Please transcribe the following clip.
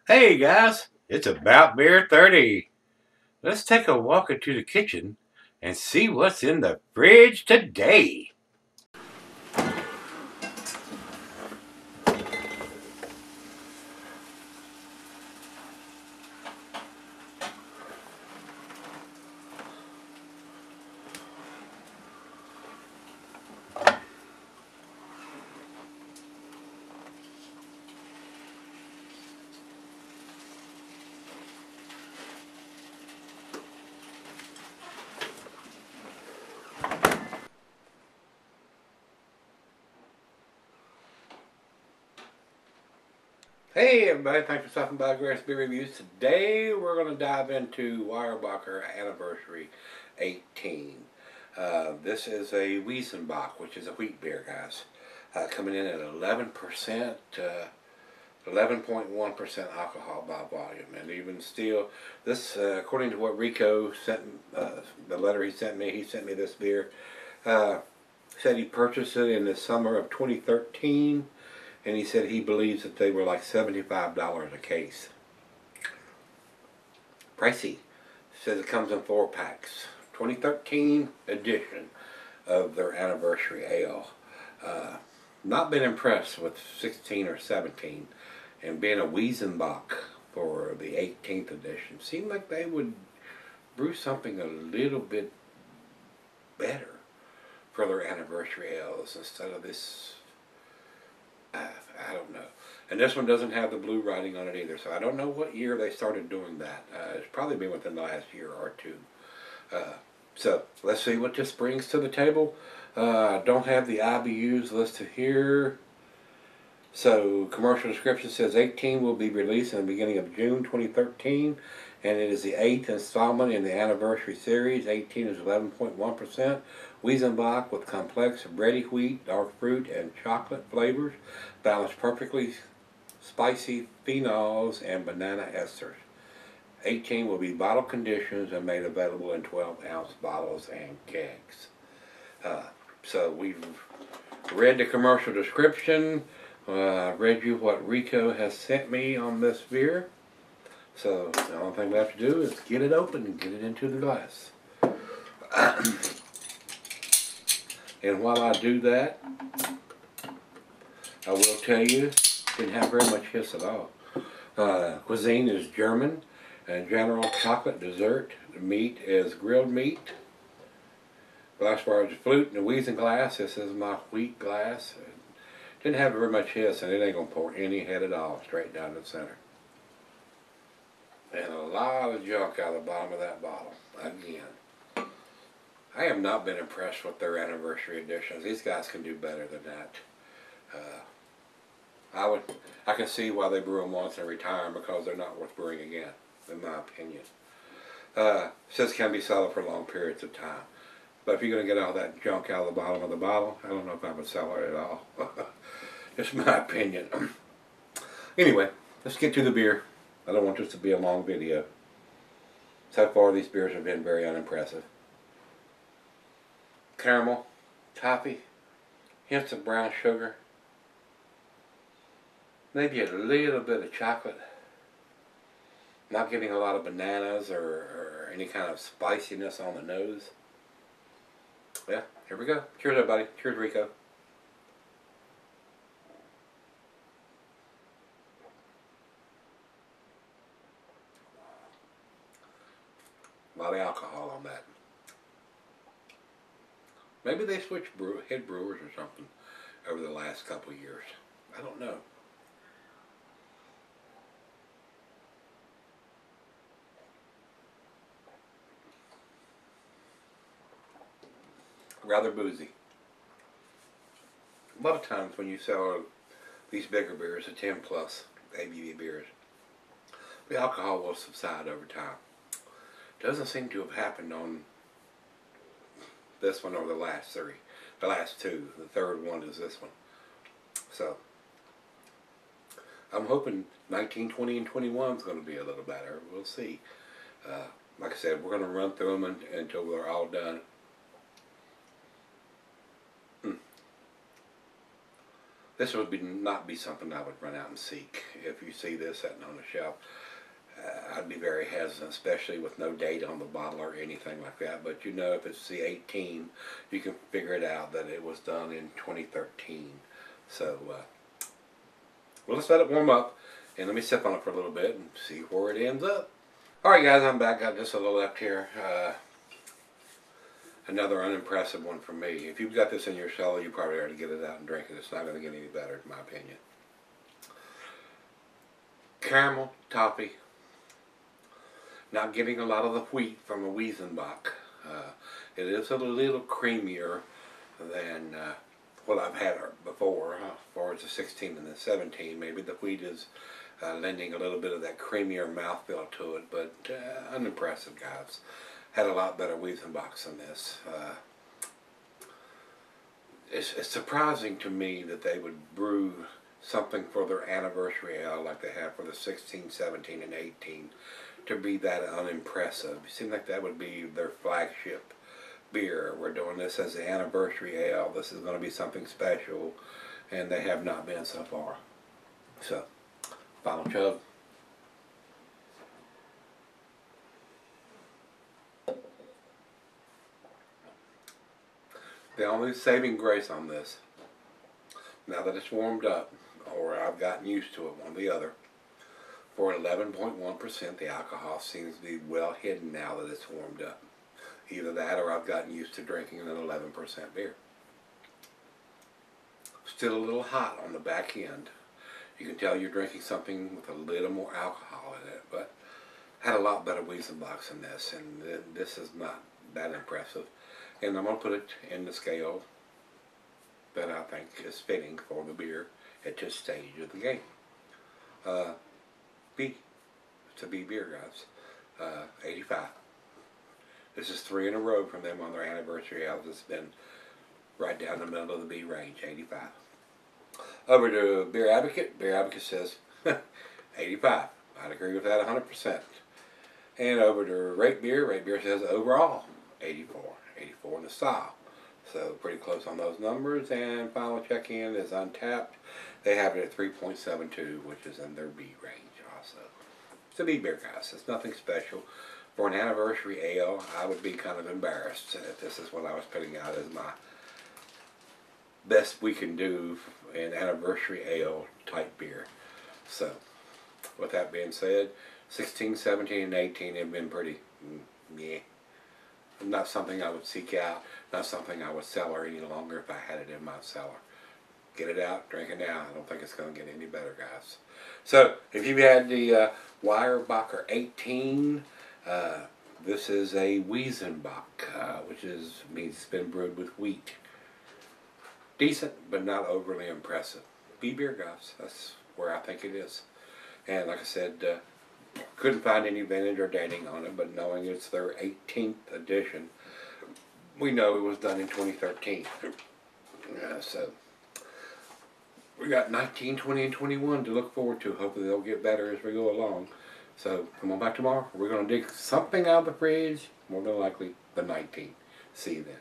Hey guys, it's about beer 30. Let's take a walk into the kitchen and see what's in the fridge today. Hey everybody, thanks for stopping by Gregsbeerreviews. Today we're going to dive into Weyerbacher Anniversary 18. This is a Wiesenbach, which is a wheat beer, guys. Coming in at 11%, 11.1% alcohol by volume. And even still, this, according to what Rico sent, the letter he sent me this beer. Said he purchased it in the summer of 2013. And he said he believes that they were like $75 a case. Pricey. Says it comes in 4-packs. 2013 edition of their anniversary ale. Not been impressed with 16 or 17. And being a Wiesenbach for the 18th edition. Seemed like they would brew something a little bit better for their anniversary ales instead of this. I don't know. And this one doesn't have the blue writing on it either, so I don't know what year they started doing that. It's probably been within the last year or two. So let's see what this brings to the table. I don't have the IBUs listed here. So commercial description says 18 will be released in the beginning of June 2013, and it is the 8th installment in the anniversary series. 18 is 11.1%. Wiesenbach with complex bready wheat, dark fruit, and chocolate flavors, balanced perfectly spicy phenols and banana esters. 18 will be bottle conditions and made available in 12-ounce bottles and kegs. So we've read the commercial description. Read you what Rico has sent me on this beer. So the only thing we have to do is get it open and get it into the glass. And while I do that, I will tell you, didn't have very much hiss at all. Cuisine is German, and general chocolate dessert. The meat is grilled meat. Glassware is flute and a Wiesenglass. This is my wheat glass. Didn't have very much hiss, and it ain't going to pour any head at all, straight down the center. And a lot of junk out of the bottom of that bottle, again. I have not been impressed with their anniversary editions. These guys can do better than that. I can see why they brew them once and retire them, because they're not worth brewing again, in my opinion. Says can be solid for long periods of time. But if you're going to get all that junk out of the bottom of the bottle, I don't know if I would sell it at all. Just my opinion. Anyway, let's get to the beer. I don't want this to be a long video. So far, these beers have been very unimpressive. Caramel, toffee, hints of brown sugar, maybe a little bit of chocolate. Not getting a lot of bananas or any kind of spiciness on the nose. Yeah, here we go. Cheers, everybody. Cheers, Rico. A lot of alcohol on that. Maybe they switched head brewers or something over the last couple of years. I don't know. Rather boozy. A lot of times when you sell these bigger beers, the 10 plus ABV beers, the alcohol will subside over time. Doesn't seem to have happened on this one or the last three. The last two. The third one is this one. So I'm hoping 19, 20, and 21 is going to be a little better. We'll see. Like I said, we're going to run through them until they're all done. This would not be something I would run out and seek. If you see this sitting on the shelf, I'd be very hesitant, especially with no date on the bottle or anything like that. But you know, if it's the 18, you can figure it out that it was done in 2013. So, well, let's let it warm up, and let me sip on it for a little bit and see where it ends up. Alright guys, I'm back. Got just a little left here. Another unimpressive one for me. If you've got this in your cellar, you probably ought to get it out and drink it. It's not going to get any better, in my opinion. Caramel, toffee. Not getting a lot of the wheat from a Weyerbacher. It is a little creamier than what I've had before. As far as the 16 and the 17, maybe the wheat is lending a little bit of that creamier mouthfeel to it, but unimpressive, guys. Had a lot better Weyerbacher than this. It's surprising to me that they would brew something for their anniversary ale like they have for the 16, 17, and 18 to be that unimpressive. It seems like that would be their flagship beer. We're doing this as the anniversary ale. This is going to be something special, and they have not been so far. So, final chug. The only saving grace on this, now that it's warmed up, or I've gotten used to it, one or the other, for 11.1%, the alcohol seems to be well hidden now that it's warmed up. Either that or I've gotten used to drinking an 11% beer. Still a little hot on the back end. You can tell you're drinking something with a little more alcohol in it, but had a lot better Weyerbacher than this, and this is not that impressive. And I'm going to put it in the scale that I think is fitting for the beer at this stage of the game. B. It's a B beer, guys. 85. This is 3 in a row from them on their anniversary ales. It's been right down the middle of the B range, 85. Over to Beer Advocate. Beer Advocate says 85. I'd agree with that 100%. And over to Rate Beer. Rate Beer says overall 84. 84 in the style. So pretty close on those numbers. And final check-in is Untapped. They have it at 3.72, which is in their B range also. It's a B beer, guys. It's nothing special. For an anniversary ale, I would be kind of embarrassed if this is what I was putting out as my best we can do in anniversary ale type beer. So, with that being said, 16, 17, and 18 have been pretty meh. Not something I would seek out, not something I would cellar any longer if I had it in my cellar. Get it out, drink it now. I don't think it's going to get any better, guys. So, if you had the Weyerbacher 18, this is a Weyerbacher, which means it's been brewed with wheat. Decent, but not overly impressive. B beer, guys. That's where I think it is. And like I said, couldn't find any vintage or dating on it, but knowing it's their 18th edition, we know it was done in 2013. So we got 19, 20, and 21 to look forward to. Hopefully they'll get better as we go along. So come on back tomorrow. We're going to dig something out of the fridge, more than likely the 19. See you then.